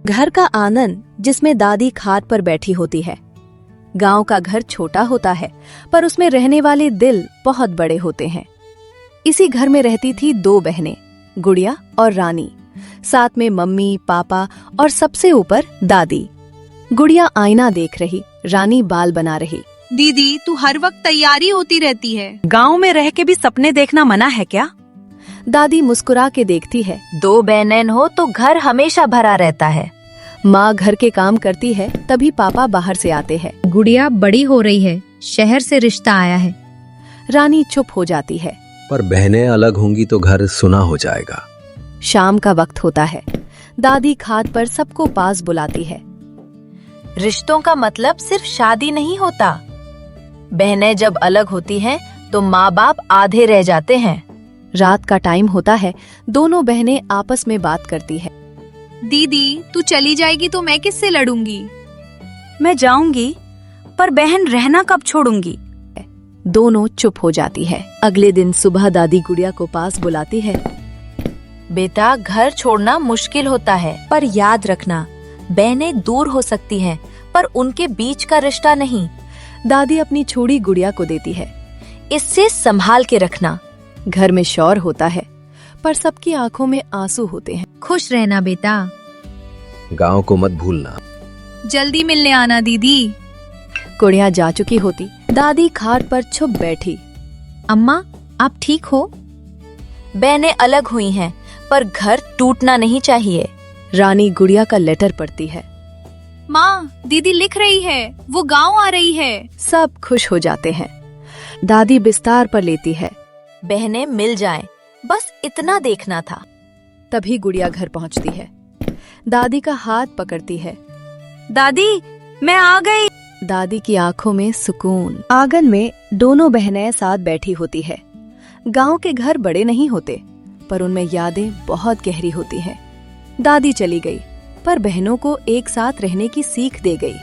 घर का आंगन जिसमें दादी खाट पर बैठी होती है। गांव का घर छोटा होता है पर उसमें रहने वाले दिल बहुत बड़े होते हैं। इसी घर में रहती थी दो बहनें, गुड़िया और रानी, साथ में मम्मी पापा और सबसे ऊपर दादी। गुड़िया आईना देख रही, रानी बाल बना रही। दीदी, तू हर वक्त तैयारी होती रहती है। गांव में रह के भी सपने देखना मना है क्या? दादी मुस्कुरा के देखती है। दो बहनें हो तो घर हमेशा भरा रहता है। माँ घर के काम करती है, तभी पापा बाहर से आते हैं। गुड़िया बड़ी हो रही है, शहर से रिश्ता आया है। रानी चुप हो जाती है। पर बहनें अलग होंगी तो घर सुना हो जाएगा। शाम का वक्त होता है। दादी खाट पर सबको पास बुलाती है। रिश्तों का मतलब सिर्फ शादी नहीं होता। बहनें जब अलग होती हैं तो माँ बाप आधे रह जाते हैं। रात का टाइम होता है। दोनों बहनें आपस में बात करती है। दीदी, तू चली जाएगी तो मैं किससे लड़ूंगी? मैं जाऊंगी, पर बहन रहना कब छोड़ूंगी? दोनों चुप हो जाती है। अगले दिन सुबह दादी गुड़िया को पास बुलाती है। बेटा, घर छोड़ना मुश्किल होता है, पर याद रखना, बहनें दूर हो सकती हैं, पर उनके बीच का रिश्ता नहीं। दादी अपनी छोड़ी गुड़िया को देती है। इससे संभाल के रखना। घर में शोर होता है, पर सबकी आंखों में आंसू होते हैं। खुश रहना बेटा। गांव को मत भूलना। जल्दी मिलने आना दीदी। गुड़िया जा चुकी होती। दादी खाट पर छुप बैठी। अम्मा, आप ठीक हो? बहनें अलग हुई हैं, पर घर टूटना नहीं चाहिए। रानी गुड़िया का लेटर पढ़ती है। माँ, दीदी लिख रही है, वो गांव आ रही है। सब खुश हो जाते हैं। दादी बिस्तार पर लेती है। बहनें मिल जाएं, बस इतना देखना था। तभी गुड़िया घर पहुंचती है। दादी का हाथ पकड़ती है। दादी, मैं आ गई। दादी की आंखों में सुकून। आंगन में दोनों बहनें साथ बैठी होती है। गांव के घर बड़े नहीं होते, पर उनमें यादें बहुत गहरी होती हैं। दादी चली गई, पर बहनों को एक साथ रहने की सीख दे गई।